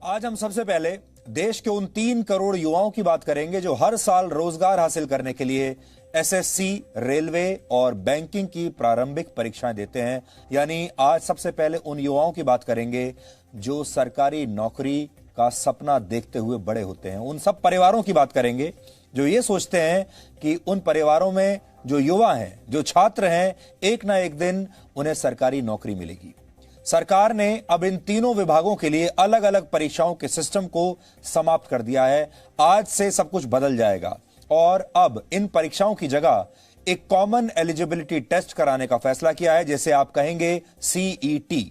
आज हम सबसे पहले देश के उन 3 करोड़ युवाओं की बात करेंगे जो हर साल रोजगार हासिल करने के लिए एसएससी, रेलवे और बैंकिंग की प्रारंभिक परीक्षाएं देते हैं। यानी आज सबसे पहले उन युवाओं की बात करेंगे जो सरकारी नौकरी का सपना देखते हुए बड़े होते हैं। उन सब परिवारों की बात करेंगे जो ये सोचते हैं कि उन परिवारों में जो युवा हैं, जो छात्र हैं, एक ना एक दिन उन्हें सरकारी नौकरी मिलेगी। सरकार ने अब इन तीनों विभागों के लिए अलग अलग परीक्षाओं के सिस्टम को समाप्त कर दिया है। आज से सब कुछ बदल जाएगा और अब इन परीक्षाओं की जगह एक कॉमन एलिजिबिलिटी टेस्ट कराने का फैसला किया है, जैसे आप कहेंगे सीईटी।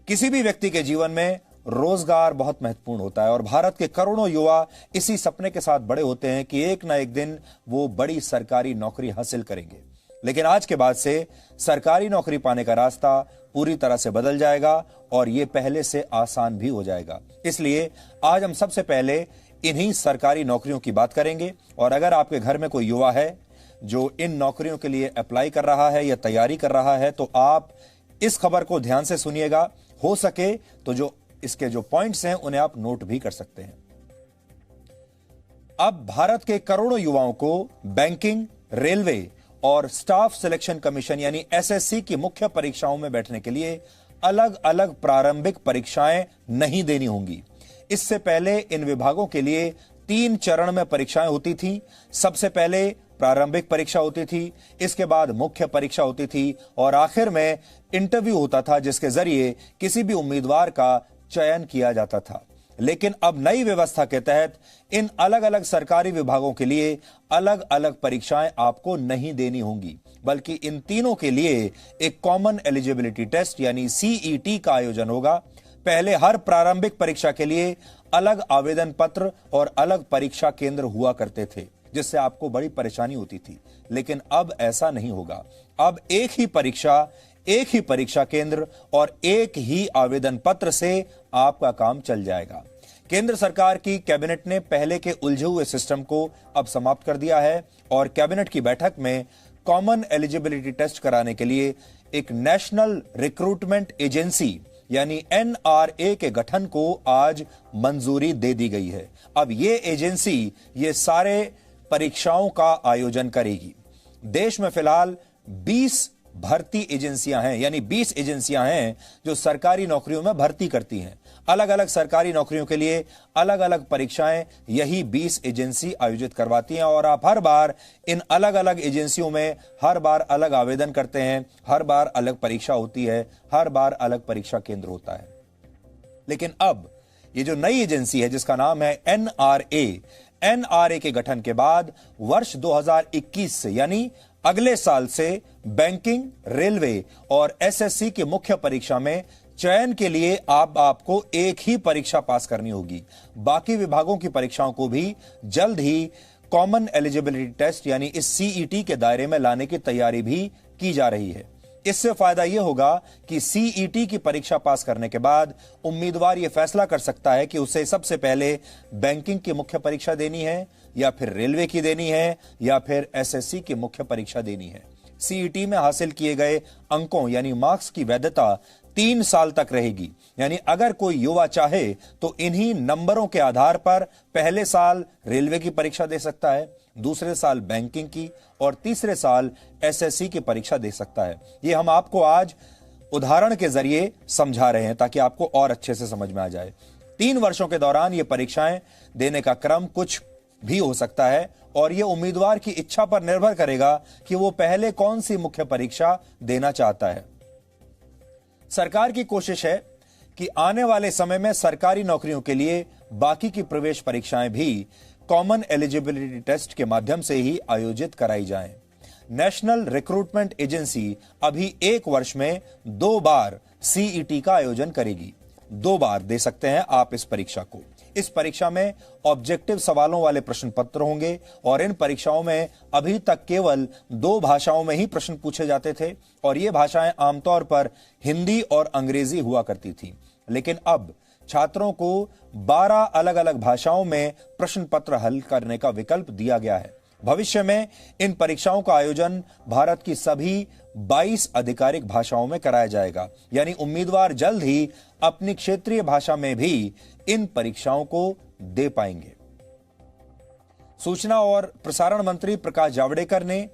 किसी भी व्यक्ति के जीवन में रोजगार बहुत महत्वपूर्ण होता है और भारत के करोड़ों युवा इसी सपने के साथ बड़े होते हैं कि एक ना एक दिन वो बड़ी सरकारी नौकरी हासिल करेंगे। लेकिन आज के बाद से सरकारी नौकरी पाने का रास्ता पूरी तरह से बदल जाएगा और यह पहले से आसान भी हो जाएगा। इसलिए आज हम सबसे पहले इन्हीं सरकारी नौकरियों की बात करेंगे। और अगर आपके घर में कोई युवा है जो इन नौकरियों के लिए अप्लाई कर रहा है या तैयारी कर रहा है, तो आप इस खबर को ध्यान से सुनिएगा। हो सके तो जो इसके जो पॉइंट्स हैं उन्हें आप नोट भी कर सकते हैं। अब भारत के करोड़ों युवाओं को बैंकिंग, रेलवे और स्टाफ सिलेक्शन कमीशन यानी एसएससी की मुख्य परीक्षाओं में बैठने के लिए अलग अलग प्रारंभिक परीक्षाएं नहीं देनी होंगी। इससे पहले इन विभागों के लिए 3 चरण में परीक्षाएं होती थी। सबसे पहले प्रारंभिक परीक्षा होती थी, इसके बाद मुख्य परीक्षा होती थी और आखिर में इंटरव्यू होता था, जिसके जरिए किसी भी उम्मीदवार का चयन किया जाता था। लेकिन अब नई व्यवस्था के तहत इन अलग अलग सरकारी विभागों के लिए अलग अलग परीक्षाएं आपको नहीं देनी होंगी, बल्कि इन तीनों के लिए एक कॉमन एलिजिबिलिटी टेस्ट यानी सीईटी का आयोजन होगा। पहले हर प्रारंभिक परीक्षा के लिए अलग आवेदन पत्र और अलग परीक्षा केंद्र हुआ करते थे, जिससे आपको बड़ी परेशानी होती थी। लेकिन अब ऐसा नहीं होगा। अब एक ही परीक्षा केंद्र और एक ही आवेदन पत्र से आपका काम चल जाएगा। केंद्र सरकार की कैबिनेट ने पहले के उलझे हुए सिस्टम को अब समाप्त कर दिया है और कैबिनेट की बैठक में कॉमन एलिजिबिलिटी टेस्ट कराने के लिए एक नेशनल रिक्रूटमेंट एजेंसी यानी एनआरए के गठन को आज मंजूरी दे दी गई है। अब ये एजेंसी ये सारे परीक्षाओं का आयोजन करेगी। देश में फिलहाल 20 भर्ती एजेंसियां हैं, यानी 20 एजेंसियां हैं जो सरकारी नौकरियों में भर्ती करती हैं। अलग अलग सरकारी नौकरियों के लिए अलग अलग परीक्षाएं यही 20 एजेंसी आयोजित करवाती हैं और आप हर बार इन अलग अलग एजेंसियों में हर बार अलग आवेदन करते हैं, हर बार अलग परीक्षा होती है, हर बार अलग परीक्षा केंद्र होता है। लेकिन अब ये जो नई एजेंसी है जिसका नाम है एनआरए के गठन के बाद वर्ष 2021 से यानी अगले साल से बैंकिंग, रेलवे और एसएससी की मुख्य परीक्षा में चयन के लिए आपको एक ही परीक्षा पास करनी होगी। बाकी विभागों की परीक्षाओं को भी जल्द ही कॉमन एलिजिबिलिटी टेस्ट यानी इस सीईटी के दायरे में लाने की तैयारी भी की जा रही है। इससे फायदा यह होगा कि सीईटी की परीक्षा पास करने के बाद उम्मीदवार यह फैसला कर सकता है कि उसे सबसे पहले बैंकिंग की मुख्य परीक्षा देनी है या फिर रेलवे की देनी है या फिर एसएससी की मुख्य परीक्षा देनी है। सीईटी में हासिल किए गए अंकों यानी मार्क्स की वैधता 3 साल तक रहेगी। यानी अगर कोई युवा चाहे तो इन्हीं नंबरों के आधार पर पहले साल रेलवे की परीक्षा दे सकता है, दूसरे साल बैंकिंग की और तीसरे साल एसएससी की परीक्षा दे सकता है। ये हम आपको आज उदाहरण के जरिए समझा रहे हैं ताकि आपको और अच्छे से समझ में आ जाए। 3 वर्षों के दौरान ये परीक्षाएं देने का क्रम कुछ भी हो सकता है और यह उम्मीदवार की इच्छा पर निर्भर करेगा कि वो पहले कौन सी मुख्य परीक्षा देना चाहता है। सरकार की कोशिश है कि आने वाले समय में सरकारी नौकरियों के लिए बाकी की प्रवेश परीक्षाएं भी कॉमन एलिजिबिलिटी टेस्ट के माध्यम से ही आयोजित कराई जाएं। नेशनल रिक्रूटमेंट एजेंसी अभी 1 वर्ष में 2 बार सीईटी का आयोजन करेगी। 2 बार दे सकते हैं आप इस परीक्षा को। इस परीक्षा में ऑब्जेक्टिव सवालों वाले प्रश्न पत्र होंगे और इन परीक्षाओं में अभी तक केवल 2 भाषाओं में ही प्रश्न पूछे जाते थे और ये भाषाएं आमतौर पर हिंदी और अंग्रेजी हुआ करती थी। लेकिन अब छात्रों को 12 अलग अलग भाषाओं में प्रश्न पत्र हल करने का विकल्प दिया गया है भविष्य में इन परीक्षाओं का आयोजन भारत की सभी 22 आधिकारिक भाषाओं में कराया जाएगा, यानी उम्मीदवार जल्द ही अपनी क्षेत्रीय भाषा में भी इन परीक्षाओं को दे पाएंगे। सूचना और प्रसारण मंत्री प्रकाश जावड़ेकर ने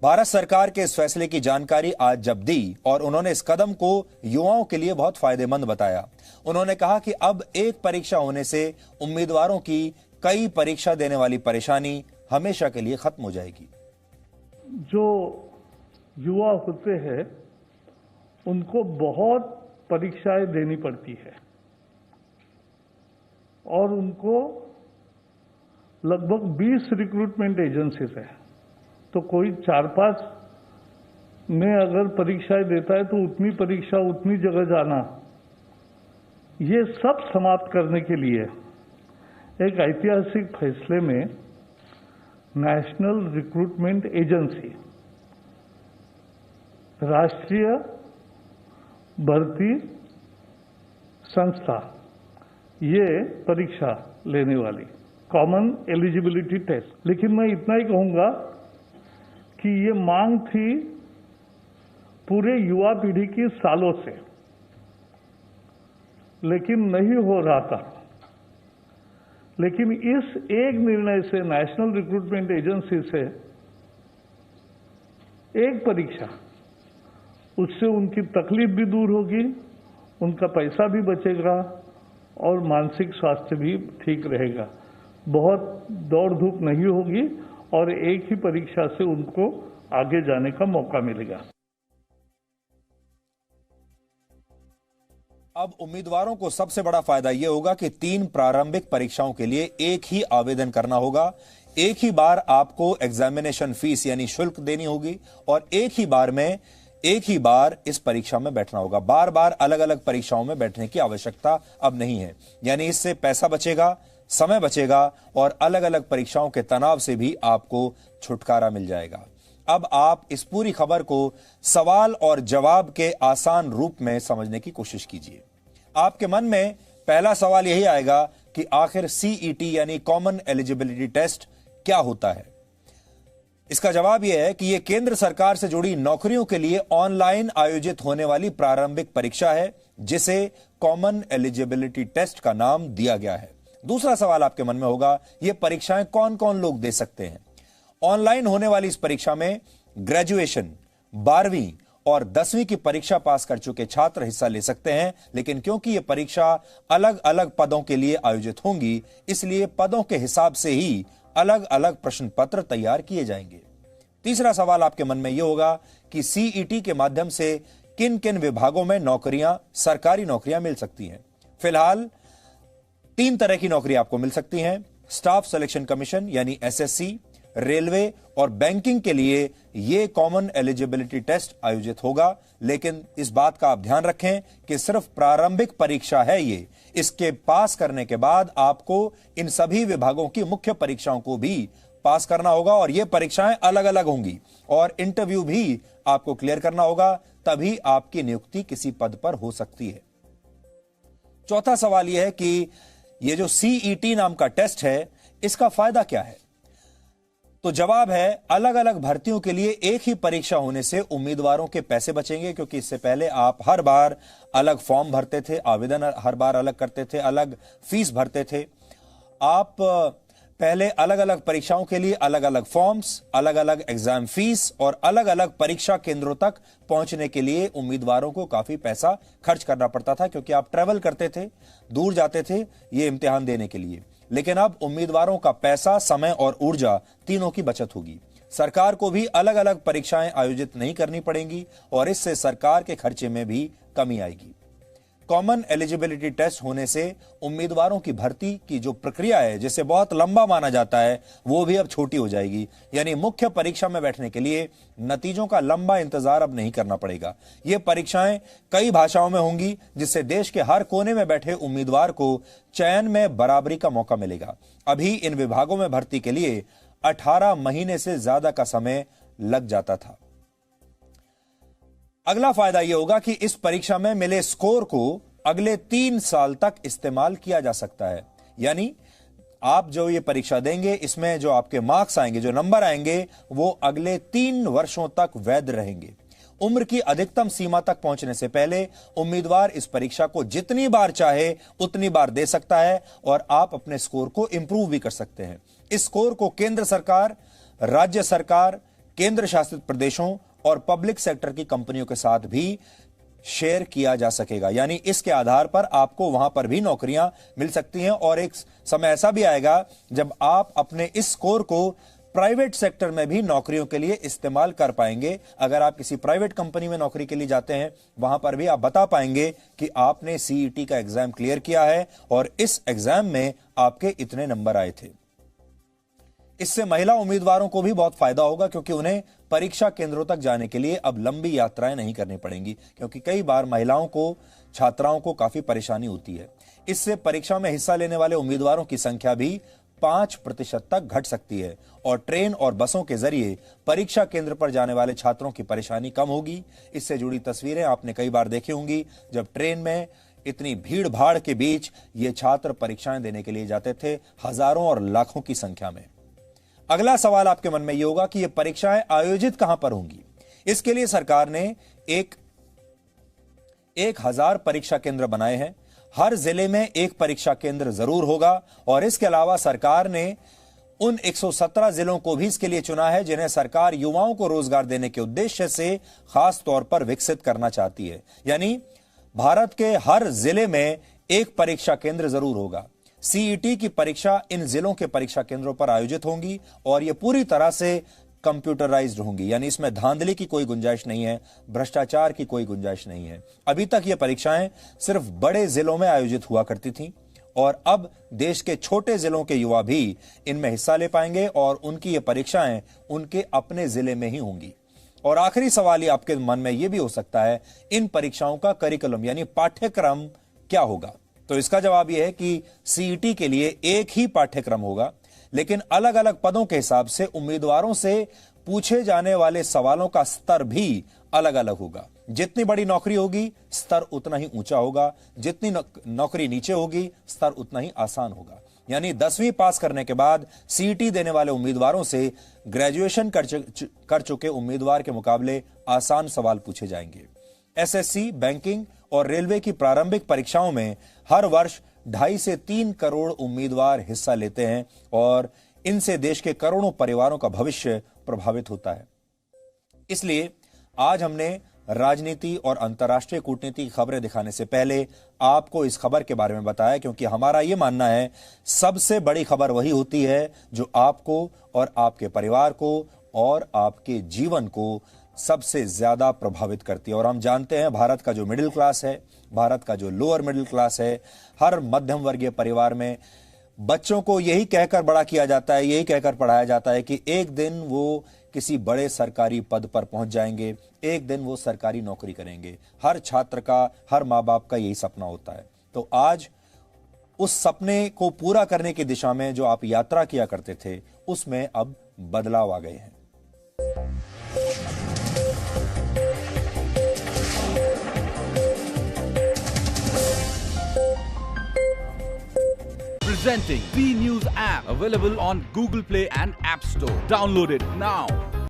भारत सरकार के इस फैसले की जानकारी आज जब दी और उन्होंने इस कदम को युवाओं के लिए बहुत फायदेमंद बताया। उन्होंने कहा कि अब एक परीक्षा होने से उम्मीदवारों की कई परीक्षा देने वाली परेशानी हमेशा के लिए खत्म हो जाएगी। जो युवा होते हैं उनको बहुत परीक्षाएं देनी पड़ती है और उनको लगभग 20 रिक्रूटमेंट एजेंसीज है, तो कोई 4-5 में अगर परीक्षाएं देता है तो उतनी परीक्षा उतनी जगह जाना, ये सब समाप्त करने के लिए एक ऐतिहासिक फैसले में नेशनल रिक्रूटमेंट एजेंसी, राष्ट्रीय भर्ती संस्था, ये परीक्षा लेने वाली कॉमन एलिजिबिलिटी टेस्ट। लेकिन मैं इतना ही कहूंगा कि ये मांग थी पूरे युवा पीढ़ी की सालों से, लेकिन नहीं हो रहा था। लेकिन इस एक निर्णय से, नेशनल रिक्रूटमेंट एजेंसी से एक परीक्षा, उससे उनकी तकलीफ भी दूर होगी, उनका पैसा भी बचेगा और मानसिक स्वास्थ्य भी ठीक रहेगा। बहुत दौड़ धूप नहीं होगी और एक ही परीक्षा से उनको आगे जाने का मौका मिलेगा। अब उम्मीदवारों को सबसे बड़ा फायदा यह होगा कि 3 प्रारंभिक परीक्षाओं के लिए एक ही आवेदन करना होगा, एक ही बार आपको एग्जामिनेशन फीस यानी शुल्क देनी होगी और एक ही बार इस परीक्षा में बैठना होगा। बार बार अलग अलग परीक्षाओं में बैठने की आवश्यकता अब नहीं है, यानी इससे पैसा बचेगा, समय बचेगा और अलग अलग परीक्षाओं के तनाव से भी आपको छुटकारा मिल जाएगा। अब आप इस पूरी खबर को सवाल और जवाब के आसान रूप में समझने की कोशिश कीजिए। आपके मन में पहला सवाल यही आएगा कि आखिर सीईटी यानी कॉमन एलिजिबिलिटी टेस्ट क्या होता है। इसका जवाब यह है कि यह केंद्र सरकार से जुड़ी नौकरियों के लिए ऑनलाइन आयोजित होने वाली प्रारंभिक परीक्षा है, जिसे कॉमन एलिजिबिलिटी टेस्ट का नाम दिया गया है। दूसरा सवाल आपके मन में होगा, यह परीक्षाएं कौन कौन लोग दे सकते हैं। ऑनलाइन होने वाली इस परीक्षा में ग्रेजुएशन, 12वीं और 10वीं की परीक्षा पास कर चुके छात्र हिस्सा ले सकते हैं, लेकिन क्योंकि यह परीक्षा अलग अलग पदों के लिए आयोजित होंगी, इसलिए पदों के हिसाब से ही अलग अलग प्रश्न पत्र तैयार किए जाएंगे। तीसरा सवाल आपके मन में यह होगा कि सीईटी के माध्यम से किन किन विभागों में नौकरियां, सरकारी नौकरियां मिल सकती हैं। फिलहाल 3 तरह की नौकरी आपको मिल सकती हैं। स्टाफ सिलेक्शन कमीशन यानी एसएससी, रेलवे और बैंकिंग के लिए यह कॉमन एलिजिबिलिटी टेस्ट आयोजित होगा, लेकिन इस बात का आप ध्यान रखें कि सिर्फ प्रारंभिक परीक्षा है ये। इसके पास करने के बाद आपको इन सभी विभागों की मुख्य परीक्षाओं को भी पास करना होगा और ये परीक्षाएं अलग अलग होंगी और इंटरव्यू भी आपको क्लियर करना होगा, तभी आपकी नियुक्ति किसी पद पर हो सकती है। चौथा सवाल यह है कि ये जो सीईटी नाम का टेस्ट है, इसका फायदा क्या है। तो जवाब है, अलग अलग भर्तियों के लिए एक ही परीक्षा होने से उम्मीदवारों के पैसे बचेंगे, क्योंकि इससे पहले आप हर बार अलग फॉर्म भरते थे, आवेदन हर बार अलग करते थे, अलग फीस भरते थे। आप पहले अलग अलग परीक्षाओं के लिए अलग अलग फॉर्म्स, अलग अलग एग्जाम फीस और अलग अलग परीक्षा केंद्रों तक पहुंचने के लिए उम्मीदवारों को काफी पैसा खर्च करना पड़ता था, क्योंकि आप ट्रेवल करते थे, दूर जाते थे ये इम्तिहान देने के लिए। लेकिन अब उम्मीदवारों का पैसा, समय और ऊर्जा तीनों की बचत होगी। सरकार को भी अलग अलग परीक्षाएं आयोजित नहीं करनी पड़ेंगी और इससे सरकार के खर्चे में भी कमी आएगी। कॉमन एलिजिबिलिटी टेस्ट होने से उम्मीदवारों की भर्ती की जो प्रक्रिया है, जिसे बहुत लंबा माना जाता है, वो भी अब छोटी हो जाएगी। यानी मुख्य परीक्षा में बैठने के लिए नतीजों का लंबा इंतजार अब नहीं करना पड़ेगा। ये परीक्षाएं कई भाषाओं में होंगी, जिससे देश के हर कोने में बैठे उम्मीदवार को चयन में बराबरी का मौका मिलेगा। अभी इन विभागों में भर्ती के लिए 18 महीने से ज्यादा का समय लग जाता था। अगला फायदा यह होगा कि इस परीक्षा में मिले स्कोर को अगले 3 साल तक इस्तेमाल किया जा सकता है। यानी आप जो ये परीक्षा देंगे, इसमें जो आपके मार्क्स आएंगे, जो नंबर आएंगे, वो अगले 3 वर्षों तक वैध रहेंगे। उम्र की अधिकतम सीमा तक पहुंचने से पहले उम्मीदवार इस परीक्षा को जितनी बार चाहे उतनी बार दे सकता है और आप अपने स्कोर को इंप्रूव भी कर सकते हैं। इस स्कोर को केंद्र सरकार, राज्य सरकार, केंद्र शासित प्रदेशों और पब्लिक सेक्टर की कंपनियों के साथ भी शेयर किया जा सकेगा। यानी इसके आधार पर आपको वहां पर भी नौकरियां मिल सकती हैं और एक समय ऐसा भी आएगा जब आप अपने इस स्कोर को प्राइवेट सेक्टर में भी नौकरियों के लिए इस्तेमाल कर पाएंगे। अगर आप किसी प्राइवेट कंपनी में नौकरी के लिए जाते हैं, वहां पर भी आप बता पाएंगे कि आपने सीईटी का एग्जाम क्लियर किया है और इस एग्जाम में आपके इतने नंबर आए थे। इससे महिला उम्मीदवारों को भी बहुत फायदा होगा, क्योंकि उन्हें परीक्षा केंद्रों तक जाने के लिए अब लंबी यात्राएं नहीं करनी पड़ेंगी, क्योंकि कई बार महिलाओं को, छात्राओं को काफी परेशानी होती है। इससे परीक्षा में हिस्सा लेने वाले उम्मीदवारों की संख्या भी 5% तक घट सकती है और ट्रेन और बसों के जरिए परीक्षा केंद्र पर जाने वाले छात्रों की परेशानी कम होगी। इससे जुड़ी तस्वीरें आपने कई बार देखी होंगी, जब ट्रेन में इतनी भीड़ भाड़ के बीच ये छात्र परीक्षाएं देने के लिए जाते थे, हजारों और लाखों की संख्या में। अगला सवाल आपके मन में यह होगा कि ये परीक्षाएं आयोजित कहां पर होंगी। इसके लिए सरकार ने 1000 परीक्षा केंद्र बनाए हैं। हर जिले में एक परीक्षा केंद्र जरूर होगा और इसके अलावा सरकार ने उन 117 जिलों को भी इसके लिए चुना है जिन्हें सरकार युवाओं को रोजगार देने के उद्देश्य से खास तौर पर विकसित करना चाहती है। यानी भारत के हर जिले में एक परीक्षा केंद्र जरूर होगा। सीईटी की परीक्षा इन जिलों के परीक्षा केंद्रों पर आयोजित होंगी और यह पूरी तरह से कंप्यूटराइज्ड होंगी, यानी इसमें धांधली की कोई गुंजाइश नहीं है, भ्रष्टाचार की कोई गुंजाइश नहीं है। अभी तक ये परीक्षाएं सिर्फ बड़े जिलों में आयोजित हुआ करती थीं और अब देश के छोटे जिलों के युवा भी इनमें हिस्सा ले पाएंगे और उनकी ये परीक्षाएं उनके अपने जिले में ही होंगी। और आखिरी सवाल ये आपके मन में ये भी हो सकता है, इन परीक्षाओं का करिकुलम यानी पाठ्यक्रम क्या होगा? तो इसका जवाब यह है कि सीईटी के लिए एक ही पाठ्यक्रम होगा, लेकिन अलग अलग पदों के हिसाब से उम्मीदवारों से पूछे जाने वाले सवालों का स्तर भी अलग अलग होगा। जितनी बड़ी नौकरी होगी, स्तर उतना ही ऊंचा होगा। जितनी नौकरी नीचे होगी, स्तर उतना ही आसान होगा। यानी 10वीं पास करने के बाद सीईटी देने वाले उम्मीदवारों से ग्रेजुएशन कर चुके उम्मीदवार के मुकाबले आसान सवाल पूछे जाएंगे। एसएससी, बैंकिंग और रेलवे की प्रारंभिक परीक्षाओं में हर वर्ष 2.5 से 3 करोड़ उम्मीदवार हिस्सा लेते हैं और इनसे देश के करोड़ों परिवारों का भविष्य प्रभावित होता है। इसलिए आज हमने राजनीति और अंतर्राष्ट्रीय कूटनीति की खबरें दिखाने से पहले आपको इस खबर के बारे में बताया, क्योंकि हमारा यह मानना है सबसे बड़ी खबर वही होती है जो आपको और आपके परिवार को और आपके जीवन को सबसे ज्यादा प्रभावित करती है। और हम जानते हैं भारत का जो मिडिल क्लास है, भारत का जो लोअर मिडिल क्लास है, हर मध्यम वर्गीय परिवार में बच्चों को यही कहकर बड़ा किया जाता है, यही कहकर पढ़ाया जाता है कि एक दिन वो किसी बड़े सरकारी पद पर पहुंच जाएंगे, एक दिन वो सरकारी नौकरी करेंगे। हर छात्र का, हर माँ बाप का यही सपना होता है। तो आज उस सपने को पूरा करने की दिशा में जो आप यात्रा किया करते थे, उसमें अब बदलाव आ गए हैं। Presenting B News app, available on Google Play and App Store. Download it now.